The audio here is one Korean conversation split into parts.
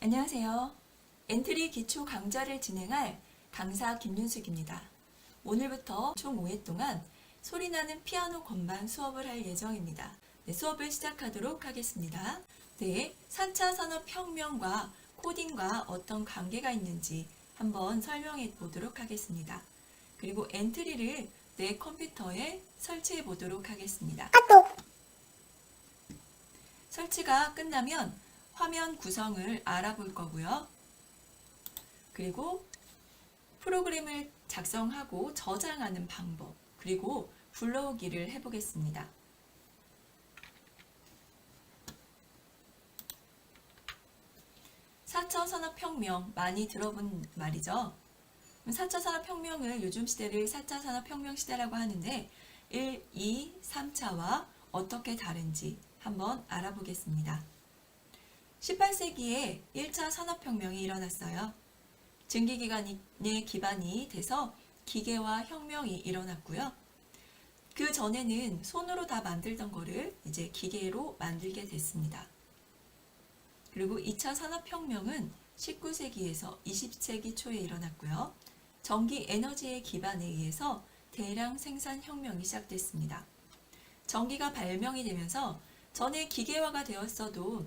안녕하세요. 엔트리 기초 강좌를 진행할 강사 김윤숙입니다. 오늘부터 총 5회 동안 소리나는 피아노 건반 수업을 할 예정입니다. 네, 수업을 시작하도록 하겠습니다. 네, 4차 산업혁명과 코딩과 어떤 관계가 있는지 한번 설명해 보도록 하겠습니다. 그리고 엔트리를 내 컴퓨터에 설치해 보도록 하겠습니다. 설치가 끝나면 화면 구성을 알아볼 거고요. 그리고 프로그램을 작성하고 저장하는 방법, 그리고 불러오기를 해보겠습니다. 4차 산업혁명 많이 들어본 말이죠. 4차 산업혁명을 요즘 시대를 4차 산업혁명 시대라고 하는데 1, 2, 3차와 어떻게 다른지 한번 알아보겠습니다. 18세기에 1차 산업혁명이 일어났어요. 증기기관의 기반이 돼서 기계화 혁명이 일어났고요. 그 전에는 손으로 다 만들던 거를 이제 기계로 만들게 됐습니다. 그리고 2차 산업혁명은 19세기에서 20세기 초에 일어났고요. 전기 에너지의 기반에 의해서 대량 생산 혁명이 시작됐습니다. 전기가 발명이 되면서 전에 기계화가 되었어도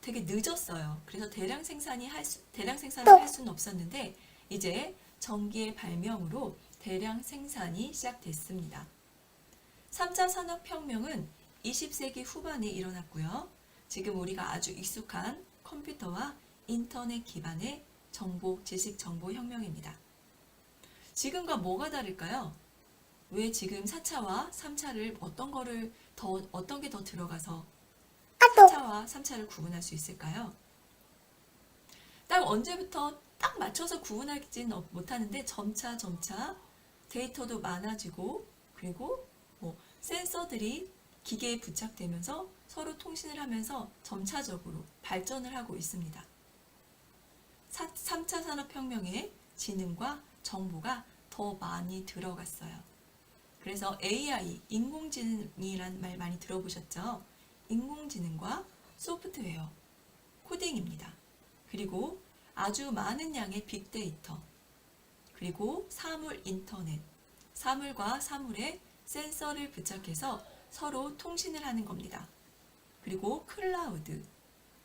되게 늦었어요. 그래서 대량 생산을 할 수는 없었는데 이제 전기의 발명으로 대량 생산이 시작됐습니다. 3차 산업혁명은 20세기 후반에 일어났고요. 지금 우리가 아주 익숙한 컴퓨터와 인터넷 기반의 지식 정보 혁명입니다. 지금과 뭐가 다를까요? 왜 지금 4차와 3차를 어떤 게 더 들어가서 4차와 3차를 구분할 수 있을까요? 딱 언제부터 딱 맞춰서 구분하지는 못하는데 점차 데이터도 많아지고 그리고 센서들이 기계에 부착되면서 서로 통신을 하면서 점차적으로 발전을 하고 있습니다. 3차 산업혁명에 지능과 정보가 더 많이 들어갔어요. 그래서 AI, 인공지능이란 말 많이 들어보셨죠? 인공지능과 소프트웨어, 코딩입니다. 그리고 아주 많은 양의 빅데이터, 그리고 사물 인터넷, 사물과 사물에 센서를 부착해서 서로 통신을 하는 겁니다. 그리고 클라우드,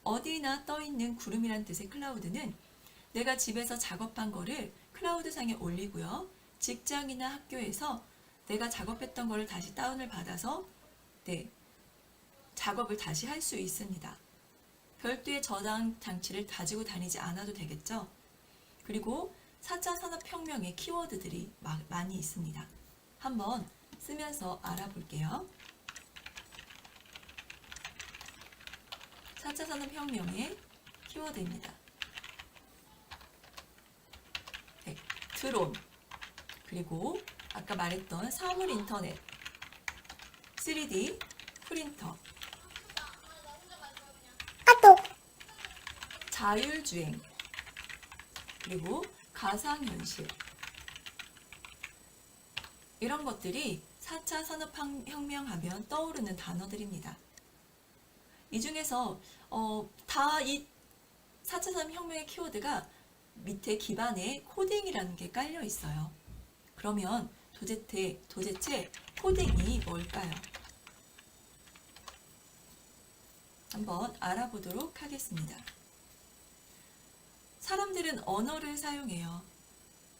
어디나 떠있는 구름이란 뜻의 클라우드는 내가 집에서 작업한 거를 클라우드상에 올리고요. 직장이나 학교에서 내가 작업했던 거를 다시 다운을 받아서 작업을 다시 할 수 있습니다. 별도의 저장 장치를 가지고 다니지 않아도 되겠죠. 그리고 4차 산업혁명의 키워드들이 많이 있습니다. 한번 쓰면서 알아볼게요. 4차 산업혁명의 키워드입니다. 드론, 그리고 아까 말했던 사물 인터넷, 3D 프린터, 자율주행, 그리고 가상현실, 이런 것들이 4차 산업혁명 하면 떠오르는 단어들입니다. 이 중에서 다 이 4차 산업혁명의 키워드가 밑에 기반에 코딩이라는 게 깔려 있어요. 그러면 도대체 코딩이 뭘까요? 한번 알아보도록 하겠습니다. 사람들은 언어를 사용해요.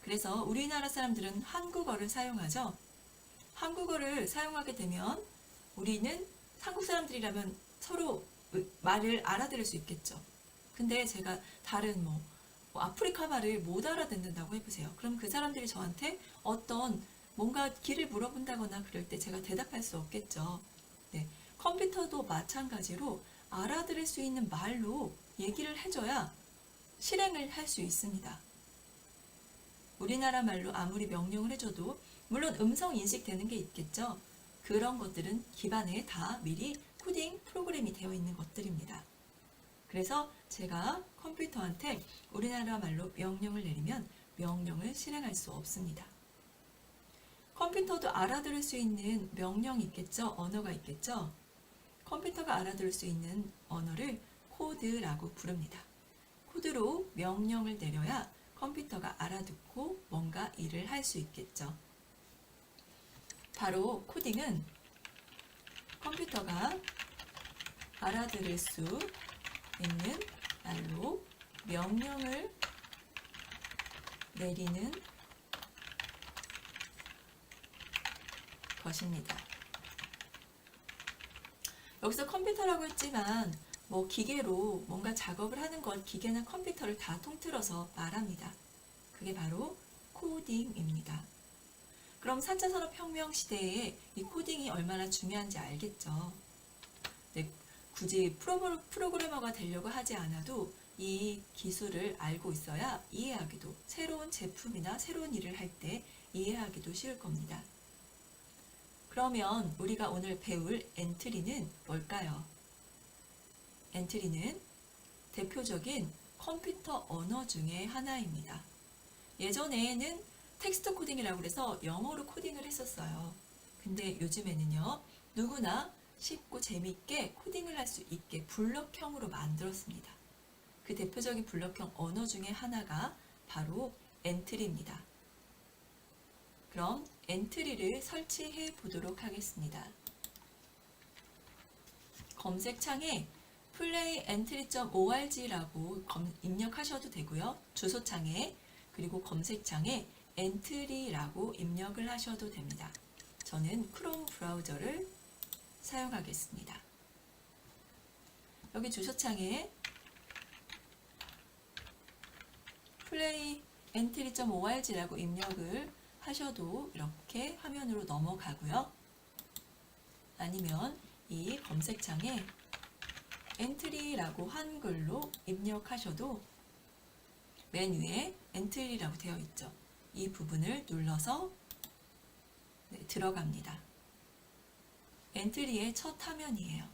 그래서 우리나라 사람들은 한국어를 사용하죠. 한국어를 사용하게 되면 우리는 한국 사람들이라면 서로 말을 알아들을 수 있겠죠. 근데 제가 다른 아프리카 말을 못 알아듣는다고 해보세요. 그럼 그 사람들이 저한테 뭔가 길을 물어본다거나 그럴 때 제가 대답할 수 없겠죠. 네, 컴퓨터도 마찬가지로 알아들을 수 있는 말로 얘기를 해줘야 실행을 할 수 있습니다. 우리나라 말로 아무리 명령을 해줘도 물론 음성 인식되는 게 있겠죠. 그런 것들은 기반에 다 미리 코딩 프로그램이 되어 있는 것들입니다. 그래서 제가 컴퓨터한테 우리나라 말로 명령을 내리면 명령을 실행할 수 없습니다. 컴퓨터도 알아들을 수 있는 명령이 있겠죠. 언어가 있겠죠. 컴퓨터가 알아들을 수 있는 언어를 코드라고 부릅니다. 코드로 명령을 내려야 컴퓨터가 알아듣고 뭔가 일을 할 수 있겠죠. 바로 코딩은 컴퓨터가 알아들을 수 있는 말로 명령을 내리는 것입니다. 여기서 컴퓨터라고 했지만 뭐 기계로 뭔가 작업을 하는 것, 기계나 컴퓨터를 다 통틀어서 말합니다. 그게 바로 코딩입니다. 그럼 4차 산업혁명 시대에 이 코딩이 얼마나 중요한지 알겠죠? 네, 굳이 프로그래머가 되려고 하지 않아도 이 기술을 알고 있어야 이해하기도, 새로운 제품이나 새로운 일을 할 때 이해하기도 쉬울 겁니다. 그러면 우리가 오늘 배울 엔트리는 뭘까요? 엔트리는 대표적인 컴퓨터 언어 중에 하나입니다. 예전에는 텍스트 코딩이라고 해서 영어로 코딩을 했었어요. 근데 요즘에는요, 누구나 쉽고 재밌게 코딩을 할 수 있게 블럭형으로 만들었습니다. 그 대표적인 블럭형 언어 중에 하나가 바로 엔트리입니다. 그럼 엔트리를 설치해 보도록 하겠습니다. 검색창에 playentry.org라고 입력하셔도 되고요. 주소창에 그리고 검색창에 엔트리라고 입력을 하셔도 됩니다. 저는 크롬 브라우저를 사용하겠습니다. 여기 주소창에 playentry.org라고 입력을 하셔도 이렇게 화면으로 넘어가고요. 아니면 이 검색창에 엔트리라고 한글로 입력하셔도 맨 위에 엔트리라고 되어 있죠. 이 부분을 눌러서 들어갑니다. 엔트리의 첫 화면이에요.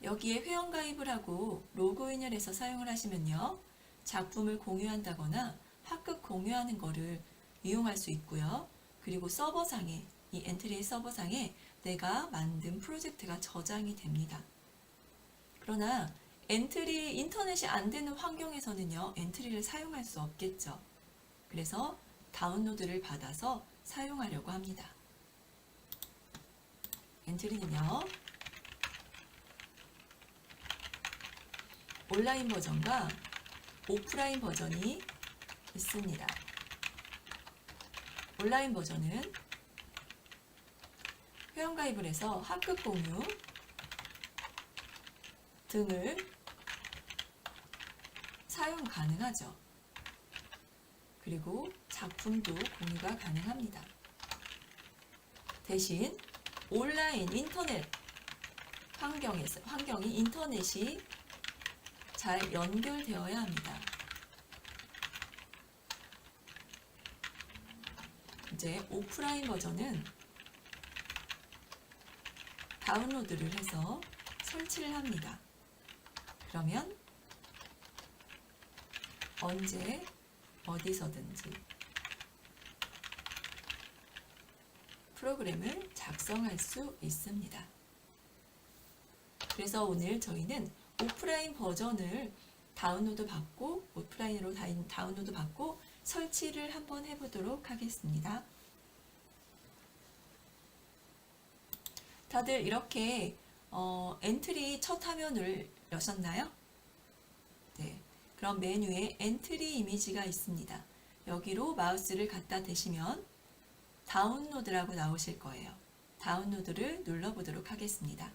여기에 회원가입을 하고 로그인을 해서 사용을 하시면요. 작품을 공유한다거나 학급 공유하는 거를 이용할 수 있고요. 그리고 서버상에, 이 엔트리의 서버상에 내가 만든 프로젝트가 저장이 됩니다. 그러나 인터넷이 안 되는 환경에서는요, 엔트리를 사용할 수 없겠죠. 그래서 다운로드를 받아서 사용하려고 합니다. 엔트리는요, 온라인 버전과 오프라인 버전이 있습니다. 온라인 버전은 회원가입을 해서 학급 공유 등을 사용 가능하죠. 그리고 작품도 공유가 가능합니다. 대신 온라인 인터넷 환경이 인터넷이 잘 연결되어야 합니다. 이제 오프라인 버전은 다운로드를 해서 설치를 합니다. 그러면 언제 어디서든지 프로그램을 작성할 수 있습니다. 그래서 오늘 저희는 오프라인 버전을 오프라인으로 다운로드 받고 설치를 한번 해보도록 하겠습니다. 다들 이렇게 엔트리 첫 화면을 여셨나요? 네. 그럼 메뉴에 엔트리 이미지가 있습니다. 여기로 마우스를 갖다 대시면 다운로드라고 나오실 거예요. 다운로드를 눌러보도록 하겠습니다.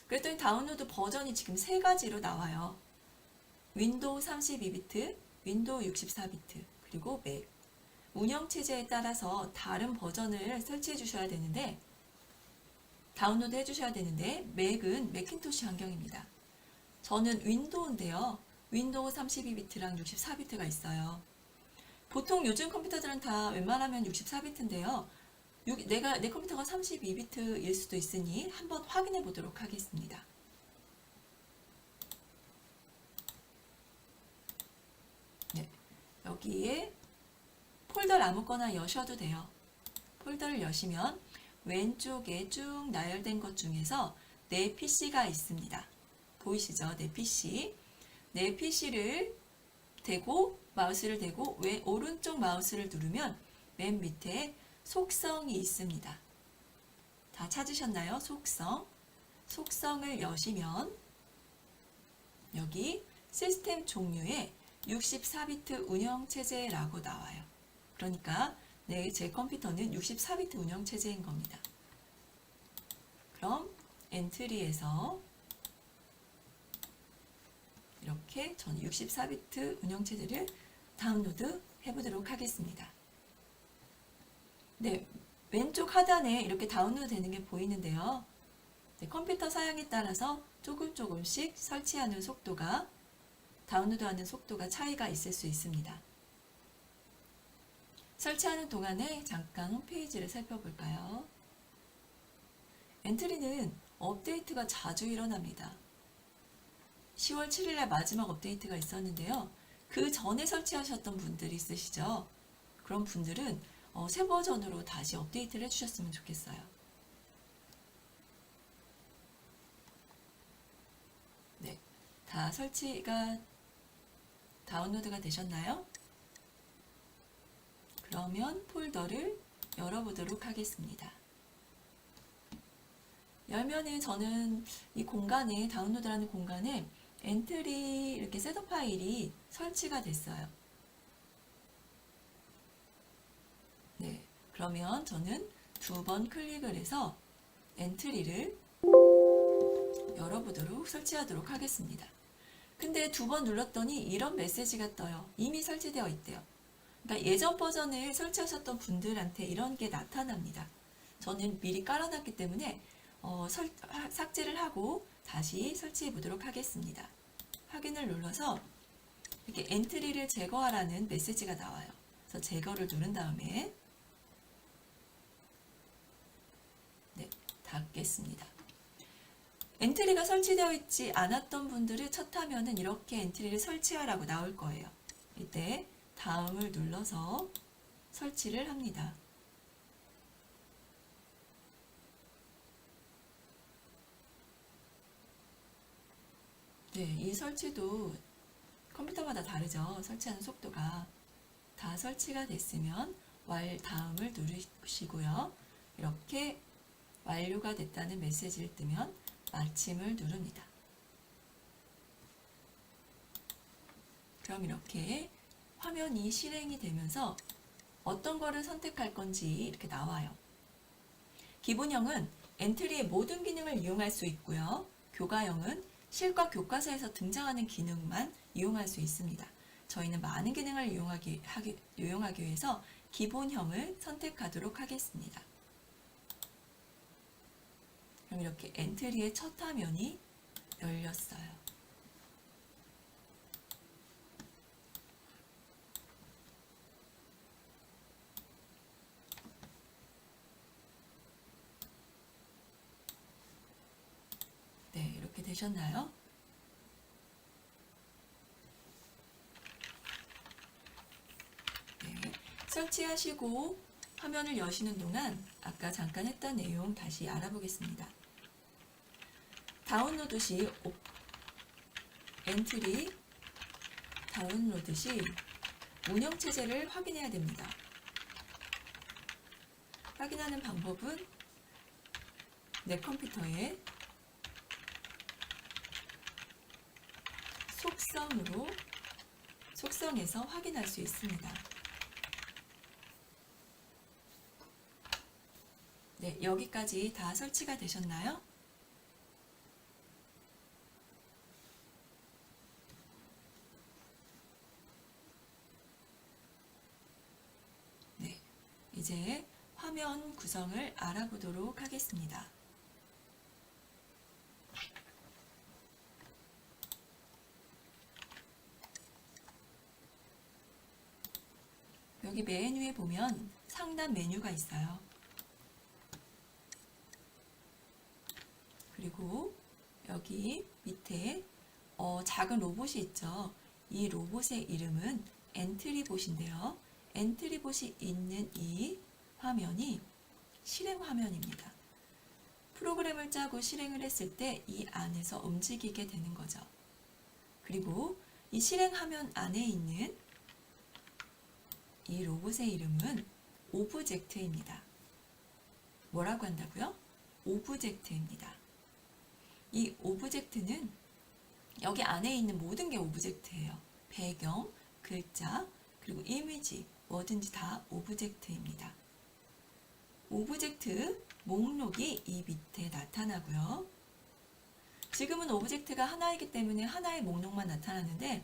그랬더니 다운로드 버전이 지금 3가지로 나와요. 윈도우 32비트, 윈도우 64비트, 그리고 맥. 운영체제에 따라서 다른 버전을 설치해 주셔야 되는데, 다운로드 해 주셔야 되는데, 맥은 매킨토시 환경입니다. 저는 윈도우인데요. 윈도우 32비트랑 64비트가 있어요. 보통 요즘 컴퓨터들은 다 웬만하면 64비트인데요. 내 컴퓨터가 32비트일 수도 있으니 한번 확인해 보도록 하겠습니다. 네, 여기에 폴더를 아무거나 여셔도 돼요. 폴더를 여시면 왼쪽에 쭉 나열된 것 중에서 내 PC가 있습니다. 보이시죠? 내 PC. 내 PC를 대고 마우스를 대고 오른쪽 마우스를 누르면 맨 밑에 속성이 있습니다. 다 찾으셨나요? 속성. 속성을 여시면 여기 시스템 종류에 64비트 운영체제라고 나와요. 그러니까 제 컴퓨터는 64비트 운영체제인 겁니다. 그럼 엔트리에서 이렇게 저는 64비트 운영체제를 다운로드 해보도록 하겠습니다. 네, 왼쪽 하단에 이렇게 다운로드 되는 게 보이는데요. 네, 컴퓨터 사양에 따라서 조금씩 설치하는 속도가, 다운로드하는 속도가 차이가 있을 수 있습니다. 설치하는 동안에 잠깐 홈페이지를 살펴볼까요? 엔트리는 업데이트가 자주 일어납니다. 10월 7일날 마지막 업데이트가 있었는데요. 그 전에 설치하셨던 분들이 있으시죠? 그런 분들은 새 버전으로 다시 업데이트를 해주셨으면 좋겠어요. 네, 다 설치가 다운로드가 되셨나요? 그러면 폴더를 열어보도록 하겠습니다. 열면은 저는 이 공간에, 다운로드라는 공간에 엔트리 이렇게 셋업 파일이 설치가 됐어요. 네, 그러면 저는 2번 클릭을 해서 엔트리를 열어보도록, 설치하도록 하겠습니다. 근데 2번 눌렀더니 이런 메시지가 떠요. 이미 설치되어 있대요. 그러니까 예전 버전을 설치하셨던 분들한테 이런 게 나타납니다. 저는 미리 깔아놨기 때문에 삭제를 하고 다시 설치해 보도록 하겠습니다. 확인을 눌러서 이렇게 엔트리를 제거하라는 메시지가 나와요. 그래서 제거를 누른 다음에 네, 닫겠습니다. 엔트리가 설치되어 있지 않았던 분들은 첫 화면은 이렇게 엔트리를 설치하라고 나올 거예요. 이때 다음을 눌러서 설치를 합니다. 네, 이 설치도 컴퓨터마다 다르죠. 설치하는 속도가. 다 설치가 됐으면 다음을 누르시고요. 이렇게 완료가 됐다는 메시지를 뜨면 마침을 누릅니다. 그럼 이렇게 화면이 실행이 되면서 어떤 거를 선택할 건지 이렇게 나와요. 기본형은 엔트리의 모든 기능을 이용할 수 있고요. 교과형은 실과 교과서에서 등장하는 기능만 이용할 수 있습니다. 저희는 많은 기능을 이용하기 위해서 기본형을 선택하도록 하겠습니다. 그럼 이렇게 엔트리의 첫 화면이 열렸어요. 네, 이렇게 되셨나요? 네, 설치하시고 화면을 여시는 동안 아까 잠깐 했던 내용 다시 알아보겠습니다. 다운로드 시 엔트리 다운로드 시 운영체제를 확인해야 됩니다. 확인하는 방법은 내 컴퓨터에 속성에서 확인할 수 있습니다. 네, 여기까지 다 설치가 되셨나요? 네, 이제 화면 구성을 알아보도록 하겠습니다. 여기 메뉴에 보면 상단 메뉴가 있어요. 그리고 여기 밑에 작은 로봇이 있죠. 이 로봇의 이름은 엔트리봇인데요. 엔트리봇이 있는 이 화면이 실행 화면입니다. 프로그램을 짜고 실행을 했을 때 이 안에서 움직이게 되는 거죠. 그리고 이 실행 화면 안에 있는 이 로봇의 이름은 오브젝트입니다. 뭐라고 한다고요? 오브젝트입니다. 이 오브젝트는 여기 안에 있는 모든 게 오브젝트예요. 배경, 글자, 그리고 이미지, 뭐든지 다 오브젝트입니다. 오브젝트 목록이 이 밑에 나타나고요. 지금은 오브젝트가 하나이기 때문에 하나의 목록만 나타나는데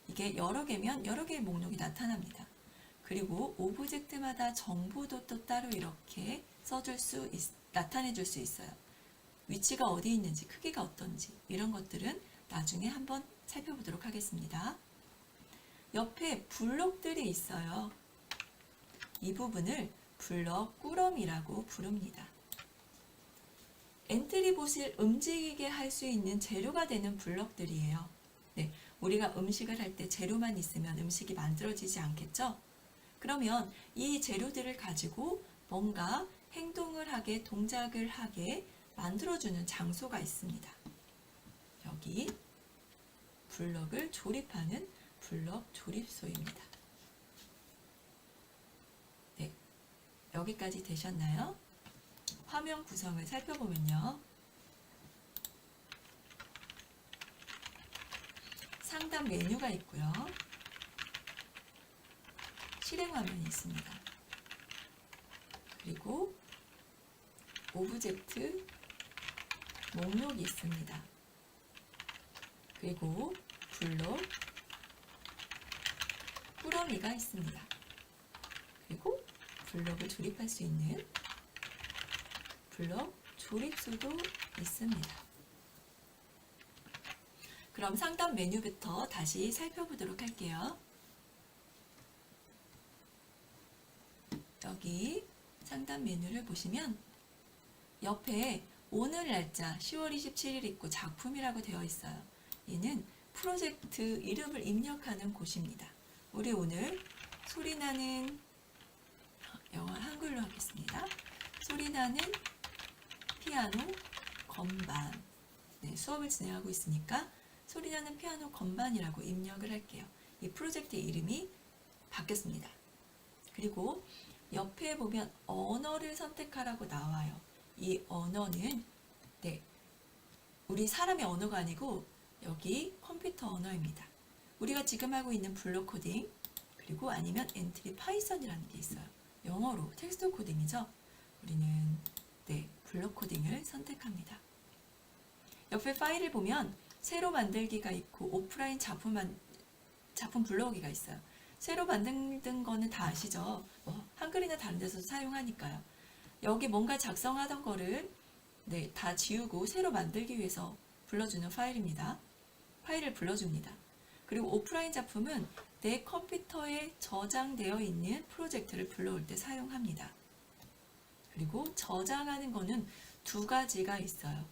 이게 여러 개면 여러 개의 목록이 나타납니다. 그리고 오브젝트마다 정보도 또 따로 이렇게 나타내 줄 수 있어요. 위치가 어디 있는지, 크기가 어떤지 이런 것들은 나중에 한번 살펴보도록 하겠습니다. 옆에 블록들이 있어요. 이 부분을 블록 꾸러미라고 부릅니다. 엔트리봇을 움직이게 할 수 있는 재료가 되는 블록들이에요. 네, 우리가 음식을 할 때 재료만 있으면 음식이 만들어지지 않겠죠? 그러면 이 재료들을 가지고 뭔가 행동을 하게, 동작을 하게 만들어주는 장소가 있습니다. 여기 블럭을 조립하는 블럭 조립소입니다. 네, 여기까지 되셨나요? 화면 구성을 살펴보면요. 상단 메뉴가 있고요. 실행 화면이 있습니다. 그리고 오브젝트 목록이 있습니다. 그리고 블록 꾸러미가 있습니다. 그리고 블록을 조립할 수 있는 블록 조립소도 있습니다. 그럼 상단 메뉴부터 다시 살펴보도록 할게요. 여기 상단 메뉴를 보시면 옆에 오늘 날짜 10월 27일 있고 작품이라고 되어 있어요. 얘는 프로젝트 이름을 입력하는 곳입니다. 우리 오늘 소리나는 영어 한글로 하겠습니다. 소리나는 피아노 건반. 네, 수업을 진행하고 있으니까 소리나는 피아노 건반이라고 입력을 할게요. 이 프로젝트 이름이 바뀌었습니다. 그리고 옆에 보면 언어를 선택하라고 나와요. 이 언어는 우리 사람의 언어가 아니고 여기 컴퓨터 언어입니다. 우리가 지금 하고 있는 블록 코딩 그리고 아니면 엔트리 파이썬이라는 게 있어요. 영어로 텍스트 코딩이죠. 우리는 블록 코딩을 선택합니다. 옆에 파일을 보면 새로 만들기가 있고 오프라인 작품 불러오기가 있어요. 새로 만든 거는 다 아시죠? 한글이나 다른 데서도 사용하니까요. 여기 뭔가 작성하던 거를 다 지우고 새로 만들기 위해서 불러주는 파일입니다. 파일을 불러줍니다. 그리고 오프라인 작품은 내 컴퓨터에 저장되어 있는 프로젝트를 불러올 때 사용합니다. 그리고 저장하는 거는 두 가지가 있어요.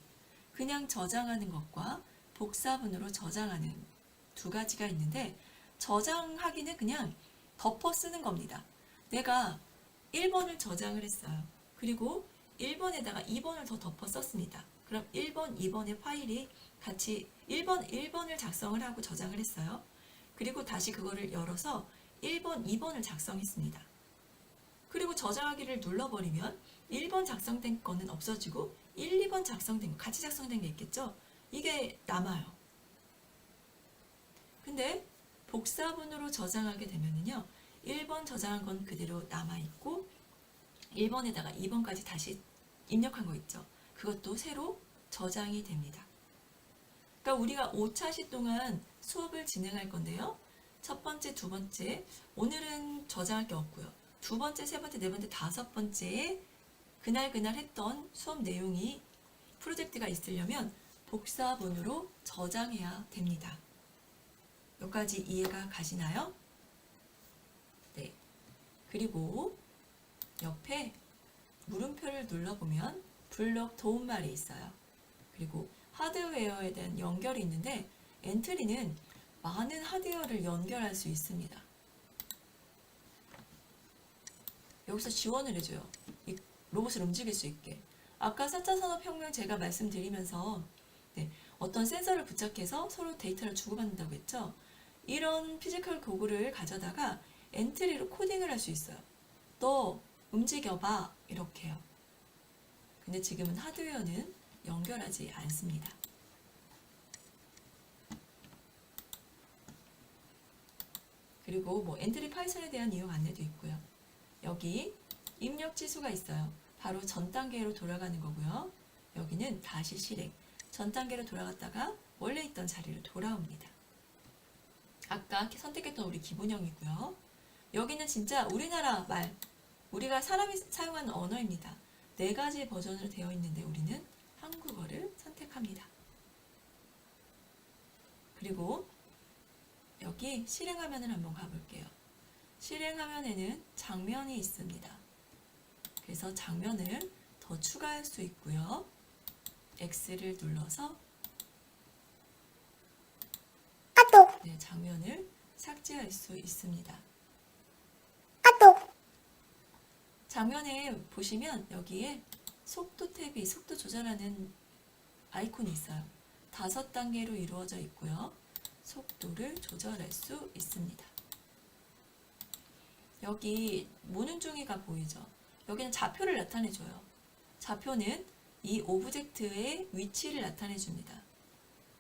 그냥 저장하는 것과 복사본으로 저장하는 두 가지가 있는데 저장하기는 그냥 덮어 쓰는 겁니다. 내가 1번을 저장을 했어요. 그리고 1번에다가 2번을 더 덮어 썼습니다. 그럼 1번, 2번의 파일이 같이 1번을 작성을 하고 저장을 했어요. 그리고 다시 그거를 열어서 1번, 2번을 작성했습니다. 그리고 저장하기를 눌러버리면 1번 작성된 거는 없어지고 1, 2번 작성된 거, 같이 작성된 게 있겠죠? 이게 남아요. 근데 복사본으로 저장하게 되면요. 1번 저장한 건 그대로 남아있고 1번에다가 2번까지 다시 입력한 거 있죠. 그것도 새로 저장이 됩니다. 그러니까 우리가 5차시 동안 수업을 진행할 건데요. 첫 번째, 두 번째, 오늘은 저장할 게 없고요. 두 번째, 세 번째, 네 번째, 다섯 번째에 그날 했던 수업 내용이 프로젝트가 있으려면 복사본으로 저장해야 됩니다. 여기까지 이해가 가시나요? 네. 그리고 옆에 물음표를 눌러보면 블록 도움말이 있어요. 그리고 하드웨어에 대한 연결이 있는데 엔트리는 많은 하드웨어를 연결할 수 있습니다. 여기서 지원을 해줘요. 이 로봇을 움직일 수 있게. 아까 4차 산업혁명 제가 말씀드리면서 어떤 센서를 부착해서 서로 데이터를 주고받는다고 했죠. 이런 피지컬 도구를 가져다가 엔트리로 코딩을 할 수 있어요. 너 움직여봐 이렇게요. 근데 지금은 하드웨어는 연결하지 않습니다. 그리고 뭐 엔트리 파이썬에 대한 이용 안내도 있고요. 여기 입력 지수가 있어요. 바로 전 단계로 돌아가는 거고요. 여기는 다시 실행. 전 단계로 돌아갔다가 원래 있던 자리로 돌아옵니다. 아까 선택했던 우리 기본형이고요. 여기는 진짜 우리나라 말, 우리가 사람이 사용하는 언어입니다. 4가지 버전으로 되어 있는데 우리는 한국어를 선택합니다. 그리고 여기 실행 화면을 한번 가볼게요. 실행 화면에는 장면이 있습니다. 그래서 장면을 더 추가할 수 있고요. X를 눌러서 장면을 삭제할 수 있습니다. 장면에 보시면 여기에 속도 탭이 속도 조절하는 아이콘이 있어요. 5단계로 이루어져 있고요. 속도를 조절할 수 있습니다. 여기 모눈종이가 보이죠? 여기는 좌표를 나타내줘요. 좌표는 이 오브젝트의 위치를 나타내줍니다.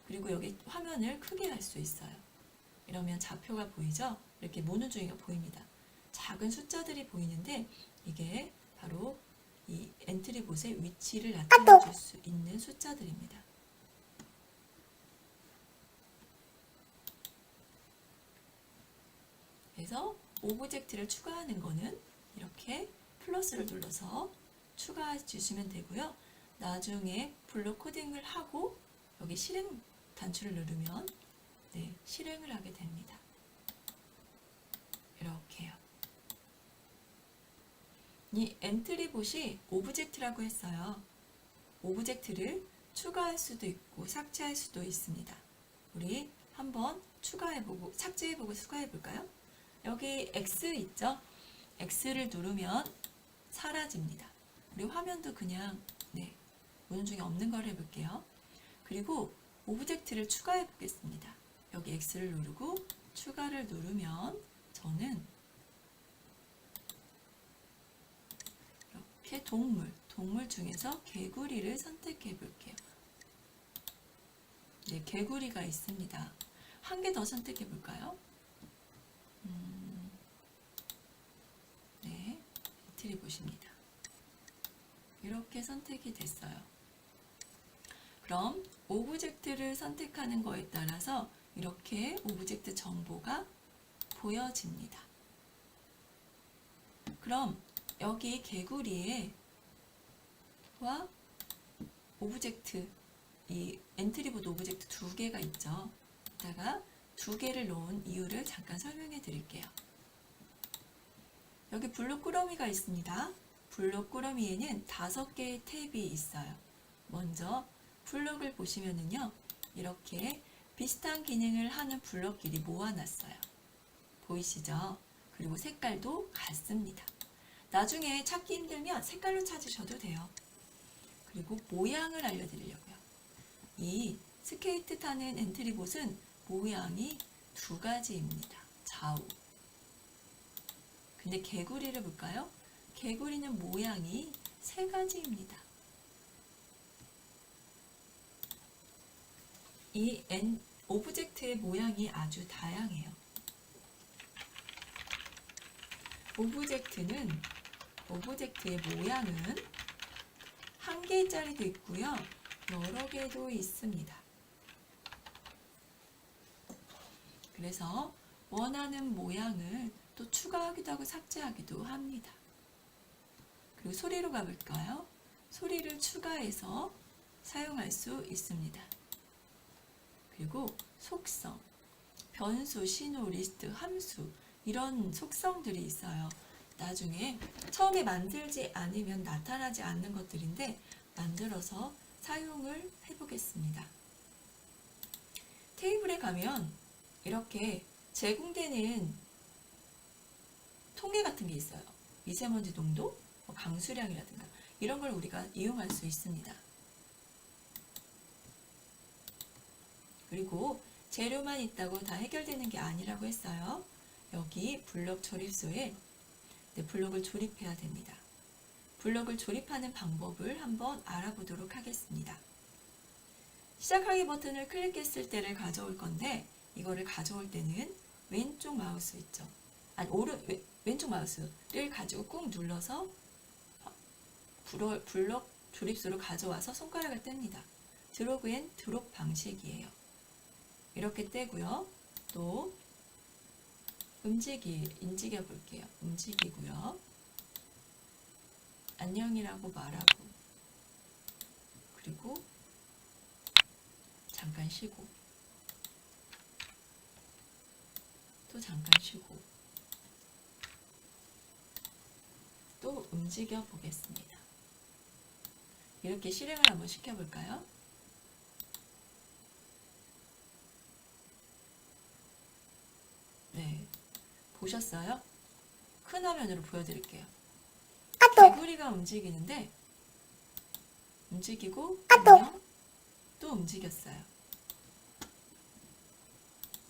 그리고 여기 화면을 크게 할 수 있어요. 이러면 좌표가 보이죠? 이렇게 모눈종이가 보입니다. 작은 숫자들이 보이는데 이게 바로 이 엔트리봇의 위치를 나타내줄 수 있는 숫자들입니다. 그래서 오브젝트를 추가하는 거는 이렇게 플러스를 눌러서 추가해 주시면 되고요. 나중에 블록 코딩을 하고 여기 실행 단추를 누르면 실행을 하게 됩니다. 이렇게요. 이 엔트리봇이 오브젝트라고 했어요. 오브젝트를 추가할 수도 있고 삭제할 수도 있습니다. 우리 한번 추가해보고 삭제해보고 추가해볼까요? 여기 X 있죠? X를 누르면 사라집니다. 우리 화면도 그냥 모눈종이 없는 걸 해볼게요. 그리고 오브젝트를 추가해 보겠습니다. 여기 X를 누르고 추가를 누르면 저는 이렇게 동물 중에서 개구리를 선택해 볼게요. 개구리가 있습니다. 한 개 더 선택해 볼까요? 엔트리봇입니다. 이렇게 선택이 됐어요. 그럼 오브젝트를 선택하는 거에 따라서 이렇게 오브젝트 정보가 보여집니다. 그럼 여기 개구리와 오브젝트, 이 엔트리봇 오브젝트 2개가 있죠. 이따가 2개를 놓은 이유를 잠깐 설명해 드릴게요. 여기 블록 꾸러미가 있습니다. 블록 꾸러미에는 5개의 탭이 있어요. 먼저 블록을 보시면은요, 이렇게 비슷한 기능을 하는 블록끼리 모아놨어요. 보이시죠? 그리고 색깔도 같습니다. 나중에 찾기 힘들면 색깔로 찾으셔도 돼요. 그리고 모양을 알려드리려고요. 이 스케이트 타는 엔트리봇은 모양이 2가지입니다. 좌우. 근데 개구리를 볼까요? 개구리는 모양이 3가지입니다. 이 오브젝트의 모양이 아주 다양해요. 오브젝트의 모양은 1개짜리도 있고요. 여러 개도 있습니다. 그래서 원하는 모양을 또 추가하기도 하고 삭제하기도 합니다. 그리고 소리로 가볼까요? 소리를 추가해서 사용할 수 있습니다. 그리고 속성, 변수, 신호, 리스트, 함수 이런 속성들이 있어요. 나중에 처음에 만들지 않으면 나타나지 않는 것들인데 만들어서 사용을 해보겠습니다. 테이블에 가면 이렇게 제공되는 통계 같은 게 있어요. 미세먼지 농도, 강수량이라든가 이런 걸 우리가 이용할 수 있습니다. 그리고 재료만 있다고 다 해결되는 게 아니라고 했어요. 여기 블록 조립소에 블록을 조립해야 됩니다. 블록을 조립하는 방법을 한번 알아보도록 하겠습니다. 시작하기 버튼을 클릭했을 때를 가져올 건데 이거를 가져올 때는 왼쪽 마우스 있죠. 아니 왼쪽 마우스를 가지고 꾹 눌러서 블록 조립소로 가져와서 손가락을 뗍니다. 드래그 앤 드롭 방식이에요. 이렇게 떼고요. 또 움직여 볼게요. 움직이고요. 안녕이라고 말하고 그리고 잠깐 쉬고 또 잠깐 쉬고 또 움직여 보겠습니다. 이렇게 실행을 한번 시켜볼까요? 네, 보셨어요? 큰 화면으로 보여드릴게요. 개구리가 움직이는데 움직이고 안녕 또 움직였어요.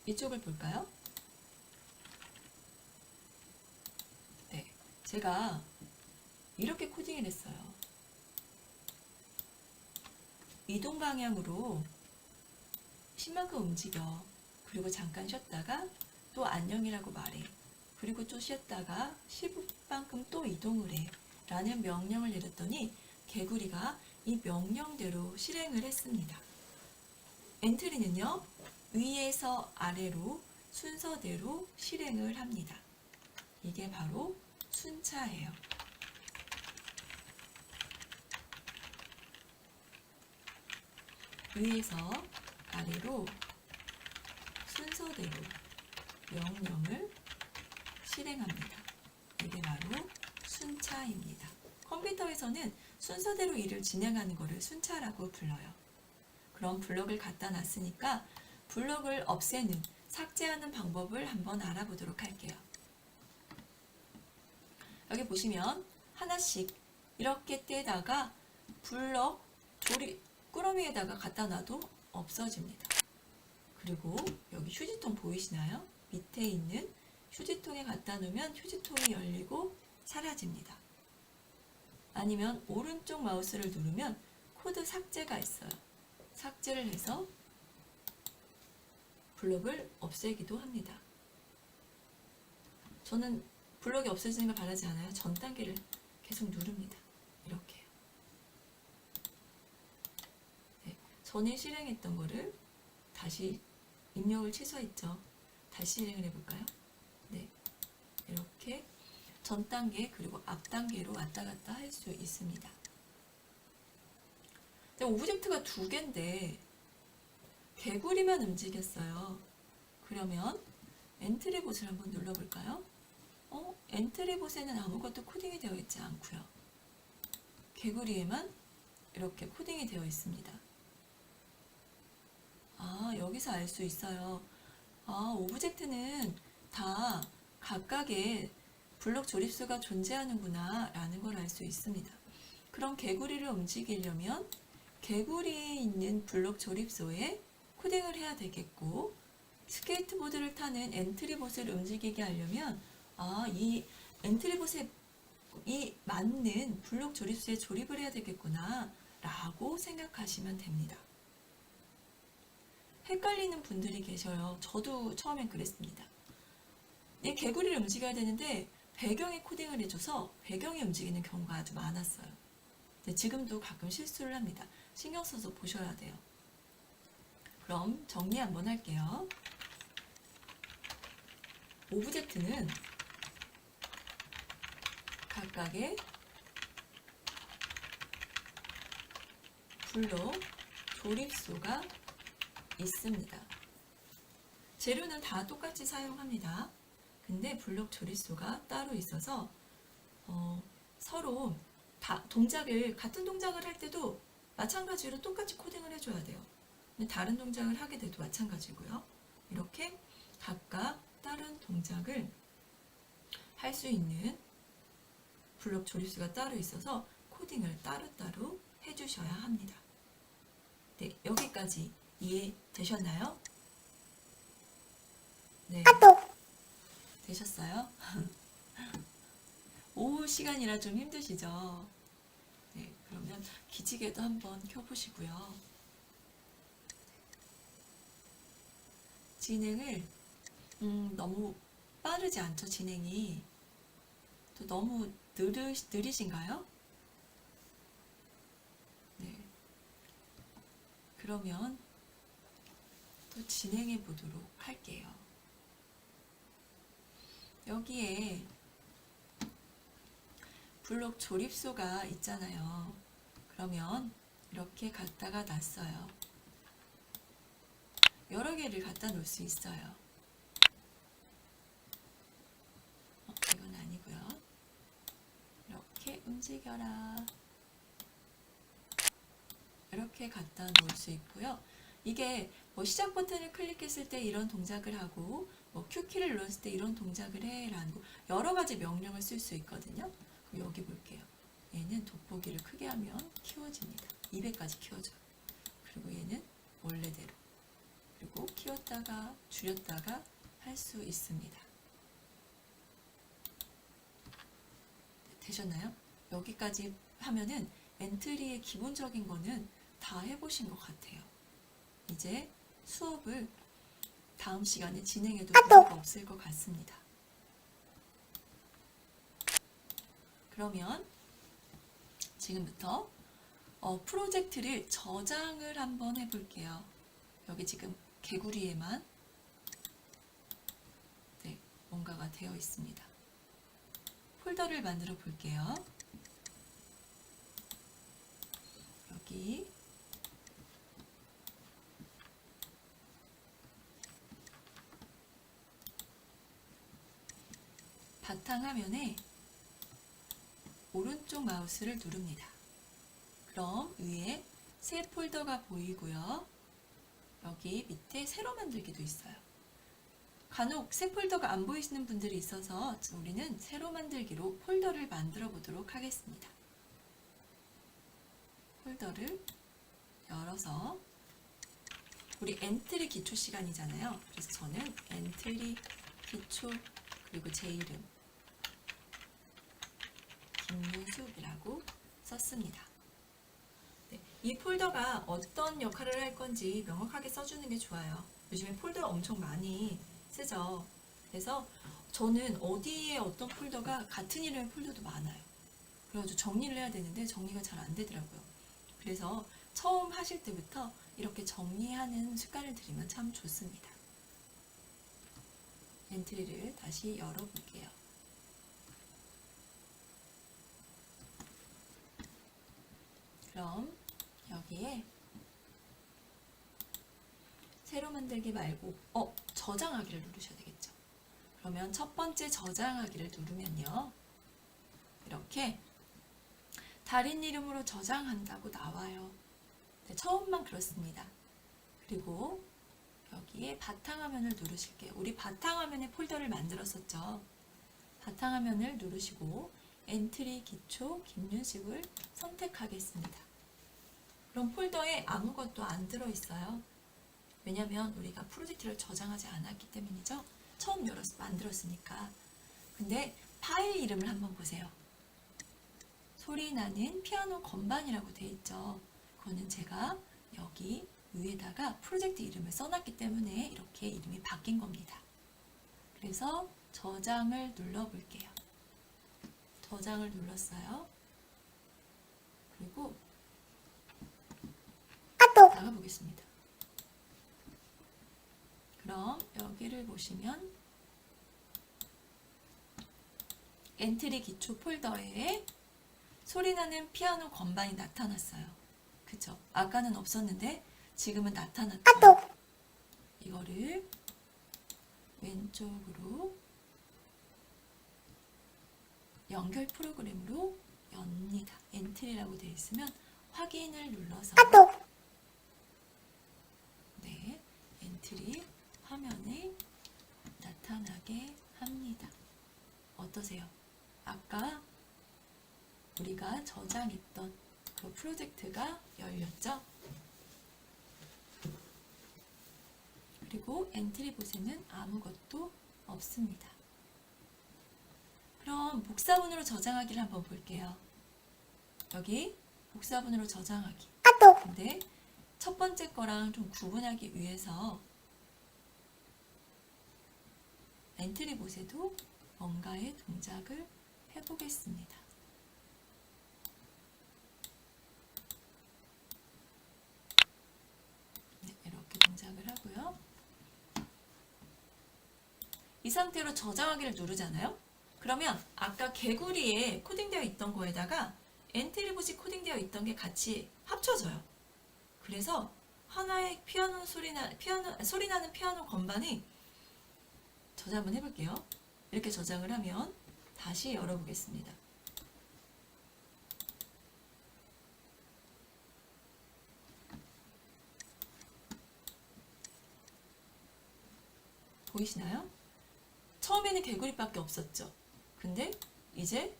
이쪽을 볼까요? 네, 제가 이렇게 코딩을 했어요. 이동 방향으로 10만큼 움직여. 그리고 잠깐 쉬었다가 또 안녕이라고 말해. 그리고 또 쉬었다가 10만큼 또 이동을 해. 라는 명령을 내렸더니 개구리가 이 명령대로 실행을 했습니다. 엔트리는요, 위에서 아래로 순서대로 실행을 합니다. 이게 바로 순차예요. 위에서 아래로 순서대로 명령을 실행합니다. 이게 바로 순차입니다. 컴퓨터에서는 순서대로 일을 진행하는 것을 순차라고 불러요. 그럼 블록을 갖다 놨으니까 블록을 없애는, 삭제하는 방법을 한번 알아보도록 할게요. 여기 보시면 하나씩 이렇게 떼다가 블록 꾸러미에다가 갖다 놔도 없어집니다. 그리고 여기 휴지통 보이시나요? 밑에 있는 휴지통에 갖다 놓으면 휴지통이 열리고 사라집니다. 아니면 오른쪽 마우스를 누르면 코드 삭제가 있어요. 삭제를 해서 블록을 없애기도 합니다. 저는 블록이 없어지는 걸 바라지 않아요. 전 단계를 계속 누릅니다. 이렇게요. 네, 전에 실행했던 거를 다시 입력을 취소했죠. 다시 실행을 해볼까요? 네, 이렇게 전 단계 그리고 앞 단계로 왔다 갔다 할 수 있습니다. 오브젝트가 두 개인데 개구리만 움직였어요. 그러면 엔트리봇을 한번 눌러볼까요? 엔트리봇에는 아무것도 코딩이 되어 있지 않고요. 개구리에만 이렇게 코딩이 되어 있습니다. 여기서 알 수 있어요. 오브젝트는 다 각각의 블록 조립수가 존재하는구나 라는 걸 알 수 있습니다. 그럼 개구리를 움직이려면 개구리에 있는 블록 조립소에 코딩을 해야 되겠고, 스케이트보드를 타는 엔트리봇을 움직이게 하려면 이 엔트리봇에 이 맞는 블록 조립수에 조립을 해야 되겠구나 라고 생각하시면 됩니다. 헷갈리는 분들이 계셔요. 저도 처음엔 그랬습니다. 이 개구리를 움직여야 되는데 배경에 코딩을 해줘서 배경이 움직이는 경우가 아주 많았어요. 근데 지금도 가끔 실수를 합니다. 신경 써서 보셔야 돼요. 그럼 정리 한번 할게요. 오브젝트는 각각의 블록 조립수가 있습니다. 재료는 다 똑같이 사용합니다. 근데 블록 조립수가 따로 있어서 서로 같은 동작을 할 때도 마찬가지로 똑같이 코딩을 해줘야 돼요. 근데 다른 동작을 하게 돼도 마찬가지고요. 이렇게 각각 다른 동작을 할 수 있는 블록 조립수가 따로 있어서 코딩을 따로따로 해주셔야 합니다. 네, 여기까지 이해되셨나요? 네, 되셨어요? 오후 시간이라 좀 힘드시죠? 네, 그러면 기지개도 한번 켜보시고요. 진행을 너무 빠르지 않죠, 진행이? 또 너무 느리신가요? 네. 그러면 또 진행해 보도록 할게요. 여기에 블록 조립소가 있잖아요. 그러면 이렇게 갖다가 놨어요. 여러 개를 갖다 놓을 수 있어요. 이건 아니고요. 이렇게 움직여라. 이렇게 갖다 놓을 수 있고요. 이게 뭐 시작 버튼을 클릭했을 때 이런 동작을 하고 뭐 Q키를 눌렀을 때 이런 동작을 해라는 여러 가지 명령을 쓸 수 있거든요. 그럼 여기 볼게요. 얘는 돋보기를 크게 하면 키워집니다. 200까지 키워져요. 그리고 얘는 원래대로. 그리고 키웠다가 줄였다가 할 수 있습니다. 되셨나요? 여기까지 하면은 엔트리의 기본적인 거는 다 해보신 것 같아요. 이제 수업을 다음 시간에 진행해도 문제가 없을 것 같습니다. 그러면 지금부터 프로젝트를 저장을 한번 해볼게요. 여기 지금 개구리에만 네, 뭔가가 되어 있습니다. 폴더를 만들어 볼게요. 여기 바탕화면에 오른쪽 마우스를 누릅니다. 그럼 위에 새 폴더가 보이고요. 여기 밑에 새로 만들기도 있어요. 간혹 새 폴더가 안 보이시는 분들이 있어서 우리는 새로 만들기로 폴더를 만들어 보도록 하겠습니다. 폴더를 열어서 우리 엔트리 기초 시간이잖아요. 그래서 저는 엔트리 기초 그리고 제 이름 김윤숙이라고 썼습니다. 네, 이 폴더가 어떤 역할을 할 건지 명확하게 써주는 게 좋아요. 요즘에 폴더 엄청 많이 쓰죠. 그래서 저는 어디에 어떤 폴더가 같은 이름의 폴더도 많아요. 그래가지고 정리를 해야 되는데 정리가 잘 안 되더라고요. 그래서 처음 하실 때부터 이렇게 정리하는 습관을 들이면 참 좋습니다. 엔트리를 다시 열어볼게요. 그럼 여기에 새로 만들기 말고 저장하기를 누르셔야 되겠죠. 그러면 첫 번째 저장하기를 누르면요. 이렇게 달인 이름으로 저장한다고 나와요. 네, 처음만 그렇습니다. 그리고 여기에 바탕화면을 누르실게요. 우리 바탕화면에 폴더를 만들었었죠. 바탕화면을 누르시고 엔트리 기초 김윤식을 선택하겠습니다. 그럼 폴더에 아무것도 안 들어있어요. 왜냐면 우리가 프로젝트를 저장하지 않았기 때문이죠. 처음 만들었으니까. 근데 파일 이름을 한번 보세요. 소리나는 피아노 건반이라고 되어 있죠. 그거는 제가 여기 위에다가 프로젝트 이름을 써놨기 때문에 이렇게 이름이 바뀐 겁니다. 그래서 저장을 눌러볼게요. 저장을 눌렀어요. 그리고 나가보겠습니다. 그럼 여기를 보시면 엔트리 기초 폴더에 소리나는 피아노 건반이 나타났어요. 그쵸? 아까는 없었는데 지금은 나타났죠. 이거를 왼쪽으로 연결 프로그램으로 엽니다. 엔트리라고 되어 있으면 확인을 눌러서 네, 엔트리 화면에 나타나게 합니다. 어떠세요? 아까 우리가 저장했던 그 프로젝트가 열렸죠. 그리고 엔트리봇에는 아무것도 없습니다. 그럼 복사본으로 저장하기를 한번 볼게요. 여기 복사본으로 저장하기. 근데 첫 번째 거랑 좀 구분하기 위해서 엔트리봇에도 뭔가의 동작을 해보겠습니다. 네, 이렇게 동작을 하고요. 이 상태로 저장하기를 누르잖아요. 그러면 아까 개구리에 코딩되어 있던 거에다가 엔트리봇이 코딩되어 있던 게 같이 합쳐져요. 그래서 하나의 소리 나는 피아노 건반이 저장 한번 해볼게요. 이렇게 저장을 하면 다시 열어보겠습니다. 보이시나요? 처음에는 개구리밖에 없었죠. 근데 이제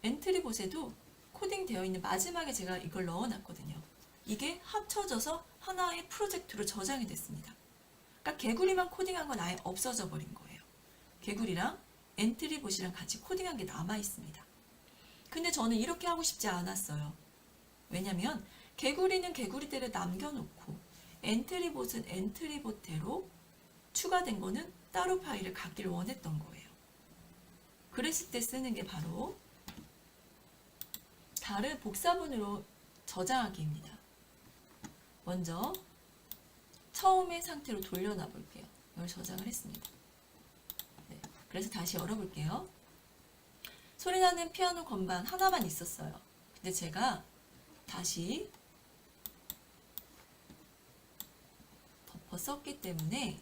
엔트리봇에도 코딩되어 있는 마지막에 제가 이걸 넣어놨거든요. 이게 합쳐져서 하나의 프로젝트로 저장이 됐습니다. 그러니까 개구리만 코딩한 건 아예 없어져 버린 거예요. 개구리랑 엔트리봇이랑 같이 코딩한 게 남아 있습니다. 근데 저는 이렇게 하고 싶지 않았어요. 왜냐면 개구리는 개구리대로 남겨놓고 엔트리봇은 엔트리봇대로 추가된 거는 따로 파일을 갖기를 원했던 거예요. 그랬을 때 쓰는 게 바로 다른 복사본으로 저장하기입니다. 먼저 처음의 상태로 돌려놔 볼게요. 이걸 저장을 했습니다. 네, 그래서 다시 열어볼게요. 소리나는 피아노 건반 하나만 있었어요. 근데 제가 다시 덮어 썼기 때문에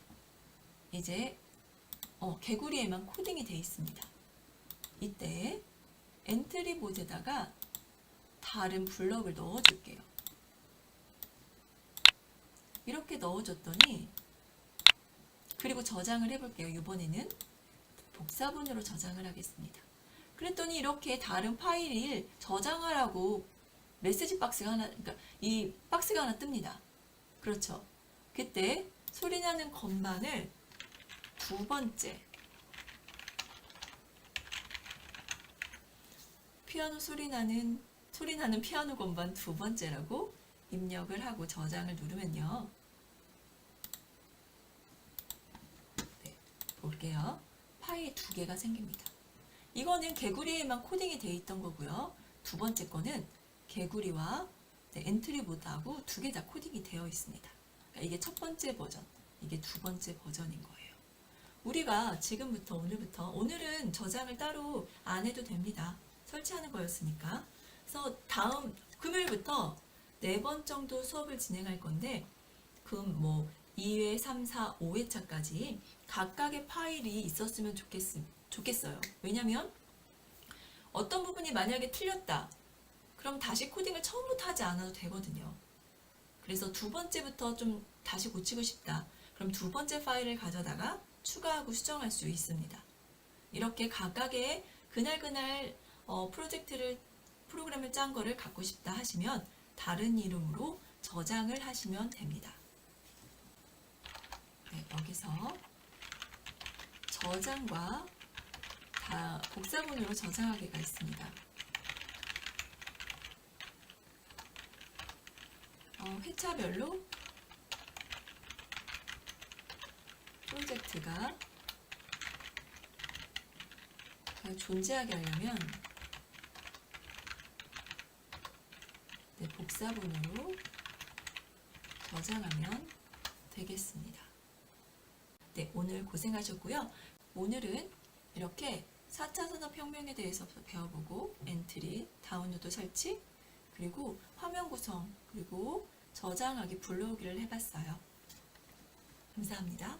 이제 개구리에만 코딩이 되어 있습니다. 이때 엔트리봇에다가 다른 블럭을 넣어줄게요. 이렇게 넣어줬더니 그리고 저장을 해볼게요. 이번에는 복사본으로 저장을 하겠습니다. 그랬더니 이렇게 다른 파일을 저장하라고 메시지 박스가 하나, 그러니까 이 박스가 하나 뜹니다. 그렇죠. 그때 소리나는 건반을 두 번째 피아노 소리나는 피아노 건반 두 번째라고 입력을 하고 저장을 누르면요. 네, 볼게요. 파일 두 개가 생깁니다. 이거는 개구리에만 코딩이 되어 있던 거고요. 두 번째 거는 개구리와 엔트리봇하고 두 개 다 코딩이 되어 있습니다. 그러니까 이게 첫 번째 버전, 이게 두 번째 버전인 거예요. 우리가 지금부터 오늘은 저장을 따로 안 해도 됩니다. 설치하는 거였으니까. 그래서 다음 금요일부터 4번 정도 수업을 진행할 건데 금 2회, 3, 4, 5회차까지 각각의 파일이 있었으면 좋겠어요. 왜냐면 어떤 부분이 만약에 틀렸다. 그럼 다시 코딩을 처음부터 하지 않아도 되거든요. 그래서 두 번째부터 좀 다시 고치고 싶다. 그럼 두 번째 파일을 가져다가 추가하고 수정할 수 있습니다. 이렇게 각각의 그날 프로그램을 짠 거를 갖고 싶다 하시면 다른 이름으로 저장을 하시면 됩니다. 네, 여기서 저장과 다 복사본으로 저장하기가 있습니다. 회차별로 프로젝트가 존재하게 하려면 복사본으로 저장하면 되겠습니다. 네, 오늘 고생하셨고요. 오늘은 이렇게 4차 산업혁명에 대해서 배워보고 엔트리, 다운로드 설치, 그리고 화면 구성, 그리고 저장하기, 불러오기를 해봤어요. 감사합니다.